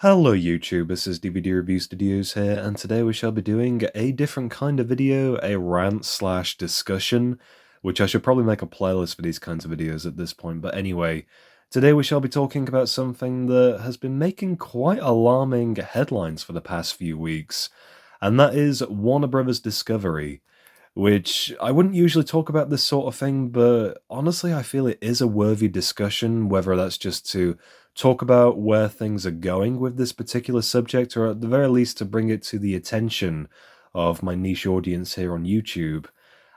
Hello YouTube, this is DVD Review Studios here, and today we shall be doing a different kind of video, a rant slash discussion, which I should probably make a playlist for these kinds of videos at this point, but anyway, today we shall be talking about something that has been making quite alarming headlines for the past few weeks, and that is Warner Brothers Discovery. Which I wouldn't usually talk about this sort of thing, but honestly, I feel it is a worthy discussion, whether that's just to talk about where things are going with this particular subject, or at the very least to bring it to the attention of my niche audience here on YouTube.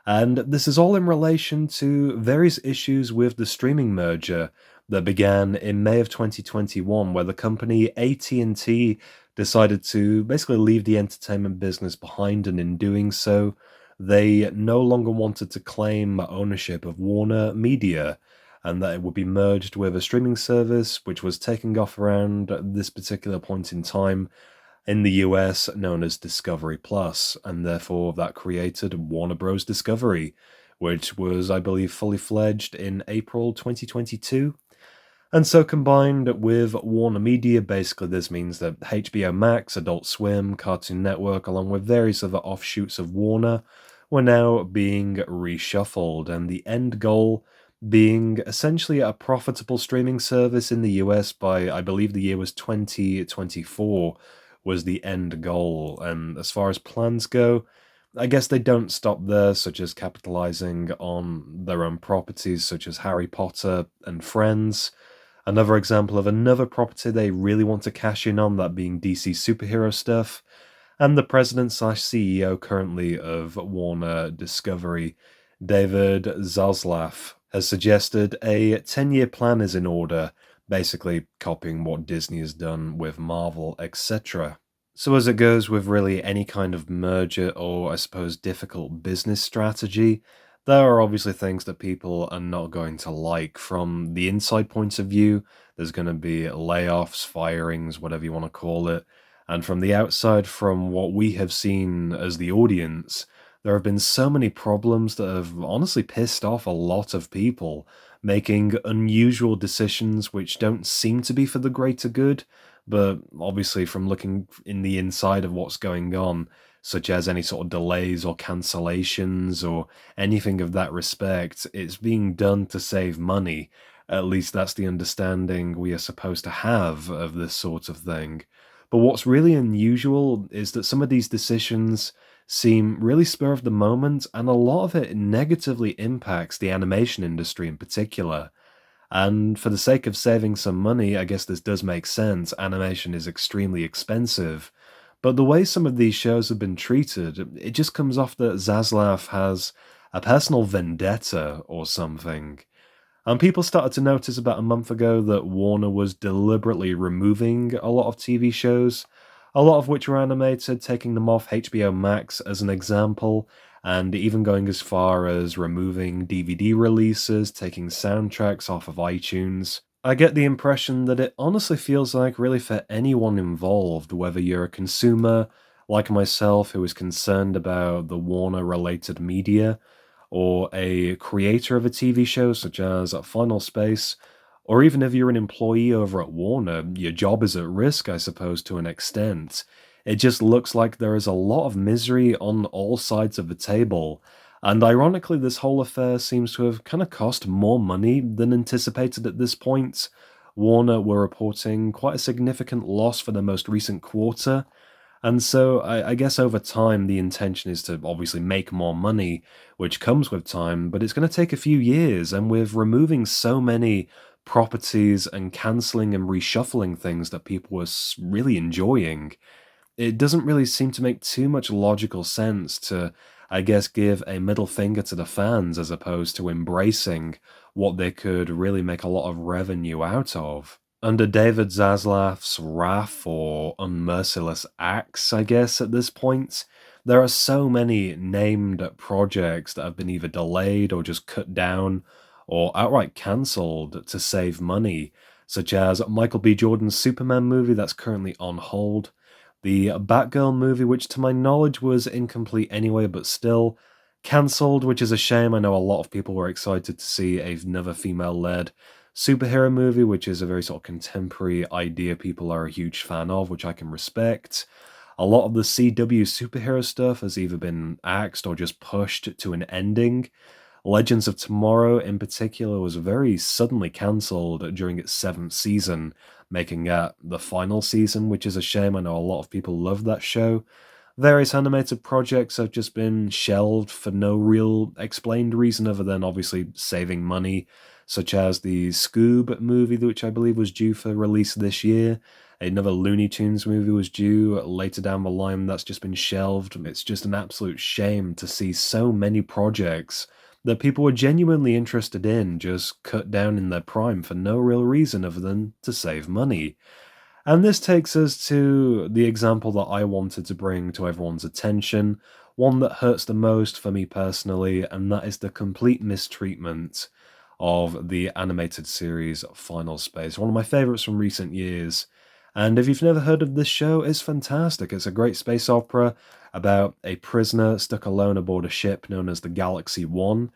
And this is all in relation to various issues with the streaming merger that began in May of 2021, where the company AT&T decided to basically leave the entertainment business behind, and in doing so, they no longer wanted to claim ownership of Warner Media, and that it would be merged with a streaming service which was taking off around this particular point in time in the US known as Discovery Plus, and therefore that created Warner Bros. Discovery, which was, I believe, fully fledged in April 2022. And so combined with Warner Media, basically this means that HBO Max, Adult Swim, Cartoon Network, along with various other offshoots of Warner, were now being reshuffled, and the end goal being essentially a profitable streaming service in the US by, I believe the year was 2024, was the end goal. And as far as plans go, I guess they don't stop there, such as capitalizing on their own properties, such as Harry Potter and Friends. Another example of another property they really want to cash in on, that being DC superhero stuff. And the president slash CEO currently of Warner Discovery, David Zaslav, has suggested a 10-year plan is in order, basically copying what Disney has done with Marvel, etc. So as it goes with really any kind of merger or, I suppose, difficult business strategy, there are obviously things that people are not going to like. From the inside point of view, there's going to be layoffs, firings, whatever you want to call it. And from the outside, from what we have seen as the audience, there have been so many problems that have honestly pissed off a lot of people, making unusual decisions which don't seem to be for the greater good, but obviously from looking in the inside of what's going on, such as any sort of delays or cancellations or anything of that respect, it's being done to save money. At least that's the understanding we are supposed to have of this sort of thing. But what's really unusual is that some of these decisions seem really spur of the moment, and a lot of it negatively impacts the animation industry in particular. And for the sake of saving some money, I guess this does make sense. Animation is extremely expensive. But the way some of these shows have been treated, it just comes off that Zaslav has a personal vendetta or something. And people started to notice about a month ago that Warner was deliberately removing a lot of TV shows, a lot of which were animated, taking them off HBO Max as an example, and even going as far as removing DVD releases, taking soundtracks off of iTunes. I get the impression that it honestly feels like, really, for anyone involved, whether you're a consumer like myself who is concerned about the Warner related media, or a creator of a TV show such as Final Space, or even if you're an employee over at Warner, your job is at risk, I suppose, to an extent. It just looks like there is a lot of misery on all sides of the table. And ironically, this whole affair seems to have kind of cost more money than anticipated at this point. Warner were reporting quite a significant loss for the most recent quarter, and so I guess over time, the intention is to obviously make more money, which comes with time, but it's going to take a few years. And with removing so many properties and canceling and reshuffling things that people were really enjoying, it doesn't really seem to make too much logical sense to, I guess, give a middle finger to the fans as opposed to embracing what they could really make a lot of revenue out of. Under David Zaslav's wrath or unmerciless axe, I guess, at this point, there are so many named projects that have been either delayed or just cut down or outright cancelled to save money, such as Michael B. Jordan's Superman movie that's currently on hold, the Batgirl movie, which to my knowledge was incomplete anyway, but still cancelled, which is a shame. I know a lot of people were excited to see another female led superhero movie, which is a very sort of contemporary idea people are a huge fan of, which I can respect. A lot of the CW superhero stuff has either been axed or just pushed to an ending. Legends of Tomorrow, in particular, was very suddenly cancelled during its seventh season, making it the final season, which is a shame. I know a lot of people love that show. Various animated projects have just been shelved for no real explained reason other than obviously saving money, such as the Scoob movie, which I believe was due for release this year. Another Looney Tunes movie was due later down the line that's just been shelved. It's just an absolute shame to see so many projects that people were genuinely interested in just cut down in their prime for no real reason other than to save money. And this takes us to the example that I wanted to bring to everyone's attention, one that hurts the most for me personally, and that is the complete mistreatment of the animated series Final Space, one of my favorites from recent years. And if you've never heard of this show, it's fantastic. It's a great space opera about a prisoner stuck alone aboard a ship known as the Galaxy One.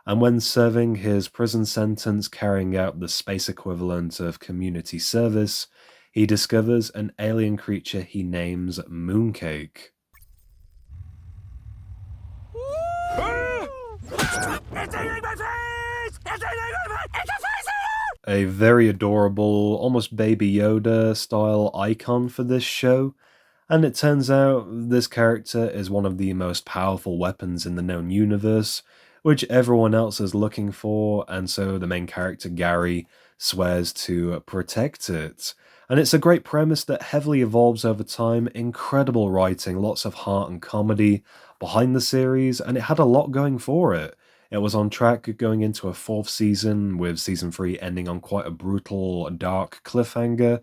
And when serving his prison sentence carrying out the space equivalent of community service, he discovers an alien creature he names Mooncake. A very adorable, almost Baby Yoda style icon for this show, and it turns out this character is one of the most powerful weapons in the known universe, which everyone else is looking for, and so the main character, Gary, swears to protect it. And it's a great premise that heavily evolves over time, incredible writing, lots of heart and comedy behind the series, and it had a lot going for it. It was on track going into a fourth season, with season 3 ending on quite a brutal, dark cliffhanger,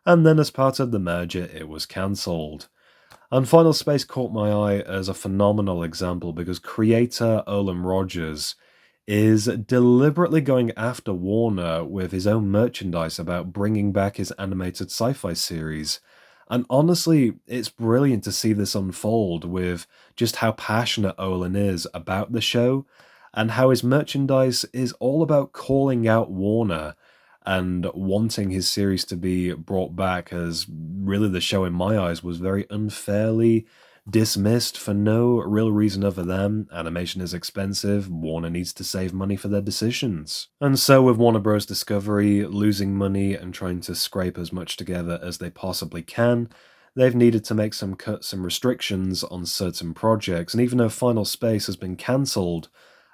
and then as part of the merger, it was cancelled. And Final Space caught my eye as a phenomenal example because creator Olan Rogers is deliberately going after Warner with his own merchandise about bringing back his animated sci-fi series. And honestly, it's brilliant to see this unfold with just how passionate Olan is about the show and how his merchandise is all about calling out Warner and wanting his series to be brought back, as really the show in my eyes was very unfairly dismissed for no real reason other than animation is expensive, Warner needs to save money for their decisions. And so with Warner Bros. Discovery losing money and trying to scrape as much together as they possibly can, they've needed to make some cuts and restrictions on certain projects, and even though Final Space has been cancelled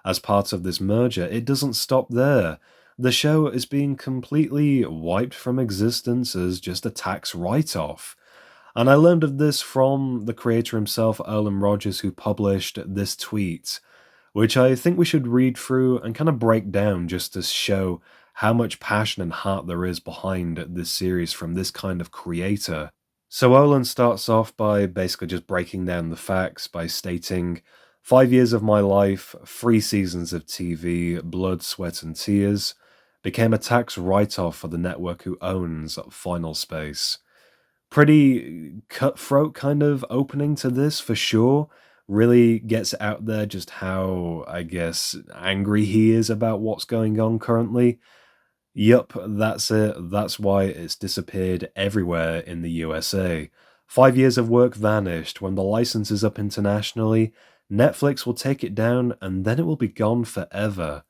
as part of this merger, it doesn't stop there. The show is being completely wiped from existence as just a tax write-off. And I learned of this from the creator himself, Olan Rogers, who published this tweet, which I think we should read through and kind of break down just to show how much passion and heart there is behind this series from this kind of creator. So Olan starts off by basically just breaking down the facts by stating, 5 years of my life, 3 seasons of TV, blood, sweat, and tears, became a tax write-off for the network who owns Final Space. Pretty cutthroat kind of opening to this, for sure. Really gets out there just how, I guess, angry he is about what's going on currently. Yup, that's it. That's why it's disappeared everywhere in the USA. 5 years of work vanished. When the license is up internationally, Netflix will take it down and then it will be gone forever.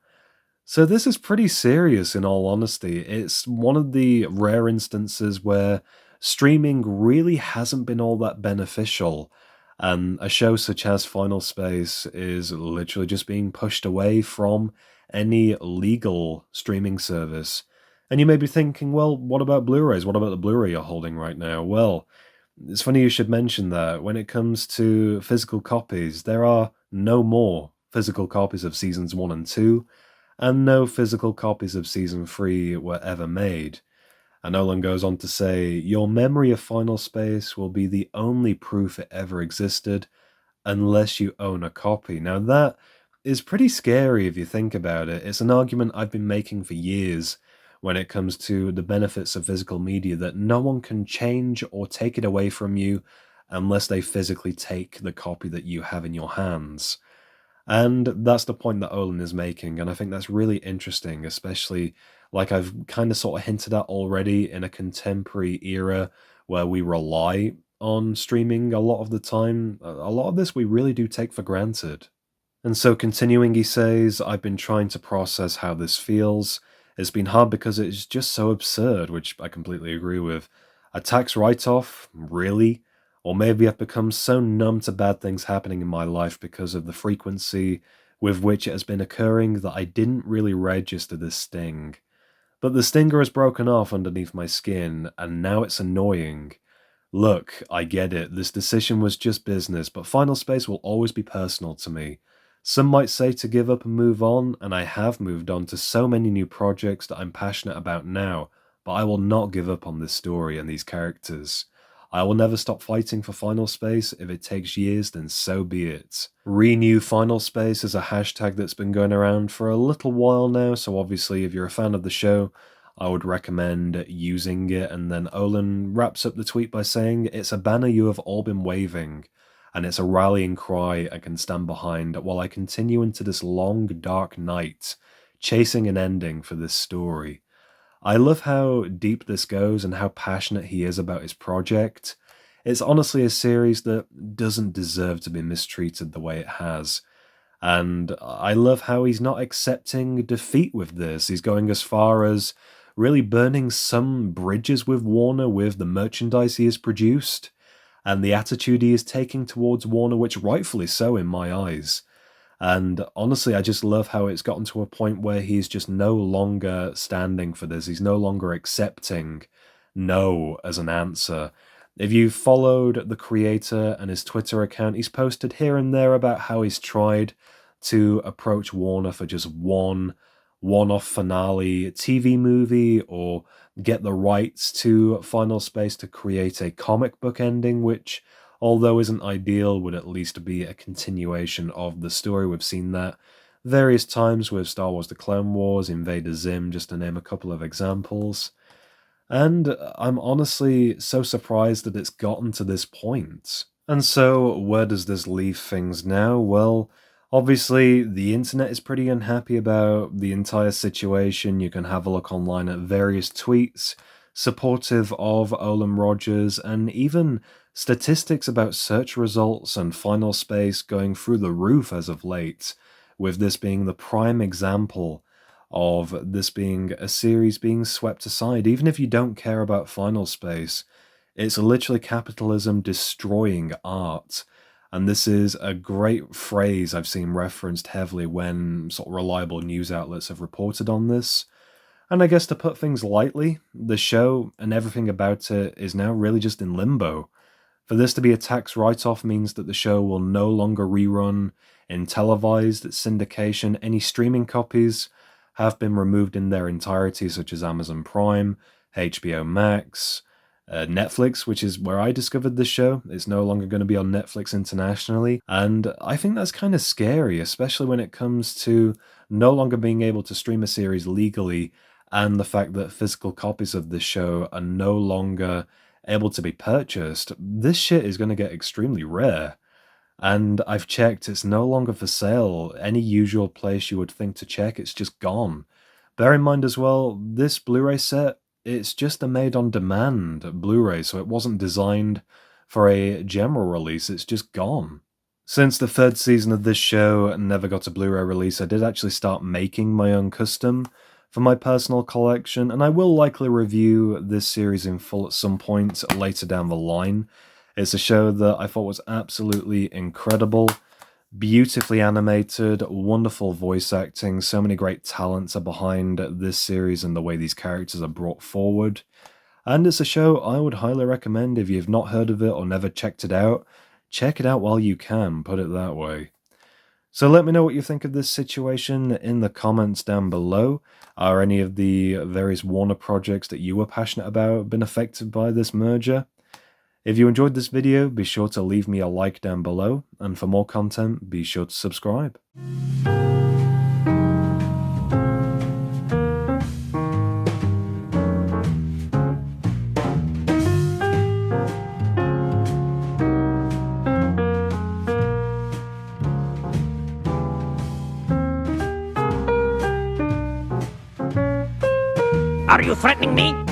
So this is pretty serious in all honesty. It's one of the rare instances where streaming really hasn't been all that beneficial, and a show such as Final Space is literally just being pushed away from any legal streaming service. And you may be thinking, well, what about Blu-rays? What about the Blu-ray you're holding right now? Well, it's funny you should mention that. When it comes to physical copies, there are no more physical copies of seasons 1 and 2, and no physical copies of Season 3 were ever made. And Olan goes on to say, your memory of Final Space will be the only proof it ever existed, unless you own a copy. Now that is pretty scary if you think about it. It's an argument I've been making for years when it comes to the benefits of physical media, that no one can change or take it away from you unless they physically take the copy that you have in your hands. And that's the point that Olan is making, and I think that's really interesting, especially like I've kind of sort of hinted at already, in a contemporary era where we rely on streaming a lot of the time, a lot of this we really do take for granted. And so continuing, he says, I've been trying to process how this feels. It's been hard because it's just so absurd, which I completely agree with. A tax write off? Really? Or maybe I've become so numb to bad things happening in my life because of the frequency with which it has been occurring that I didn't really register this sting. But the stinger has broken off underneath my skin, and now it's annoying. Look, I get it, this decision was just business, but Final Space will always be personal to me. Some might say to give up and move on, and I have moved on to so many new projects that I'm passionate about now, but I will not give up on this story and these characters. I will never stop fighting for Final Space. If it takes years, then so be it. Renew Final Space is a hashtag that's been going around for a little while now, so obviously if you're a fan of the show, I would recommend using it. And then Olan wraps up the tweet by saying, it's a banner you have all been waving, and it's a rallying cry I can stand behind while I continue into this long, dark night, chasing an ending for this story. I love how deep this goes and how passionate he is about his project. It's honestly a series that doesn't deserve to be mistreated the way it has. And I love how he's not accepting defeat with this. He's going as far as really burning some bridges with Warner with the merchandise he has produced and the attitude he is taking towards Warner, which rightfully so in my eyes. And honestly, I just love how it's gotten to a point where he's just no longer standing for this. He's no longer accepting no as an answer. If you've followed the creator and his Twitter account, he's posted here and there about how he's tried to approach Warner for just one-off finale TV movie or get the rights to Final Space to create a comic book ending, which, although isn't ideal, would at least be a continuation of the story. We've seen that various times with Star Wars The Clone Wars, Invader Zim, just to name a couple of examples. And I'm honestly so surprised that it's gotten to this point. And so, where does this leave things now? Well, obviously, the internet is pretty unhappy about the entire situation. You can have a look online at various tweets supportive of Olan Rogers, and even statistics about search results and Final Space going through the roof as of late, with this being the prime example of this being a series being swept aside. Even if you don't care about Final Space, it's literally capitalism destroying art. And this is a great phrase I've seen referenced heavily when sort of reliable news outlets have reported on this. And I guess to put things lightly, the show and everything about it is now really just in limbo. For this to be a tax write-off means that the show will no longer rerun in televised syndication. Any streaming copies have been removed in their entirety, such as Amazon Prime, HBO Max, Netflix, which is where I discovered this show. It's no longer going to be on Netflix internationally. And I think that's kind of scary, especially when it comes to no longer being able to stream a series legally and the fact that physical copies of this show are no longer able to be purchased. This shit is going to get extremely rare. And I've checked, it's no longer for sale. Any usual place you would think to check, it's just gone. Bear in mind as well, this Blu-ray set, it's just a made-on-demand Blu-ray, so it wasn't designed for a general release, it's just gone. Since the third season of this show never got a Blu-ray release, I did actually start making my own custom for my personal collection, and I will likely review this series in full at some point later down the line. It's a show that I thought was absolutely incredible, beautifully animated, wonderful voice acting, so many great talents are behind this series and the way these characters are brought forward. And it's a show I would highly recommend if you've not heard of it or never checked it out. Check it out while you can, put it that way. So let me know what you think of this situation in the comments down below. Are any of the various Warner projects that you were passionate about been affected by this merger? If you enjoyed this video, be sure to leave me a like down below, and for more content, be sure to subscribe. threatening me?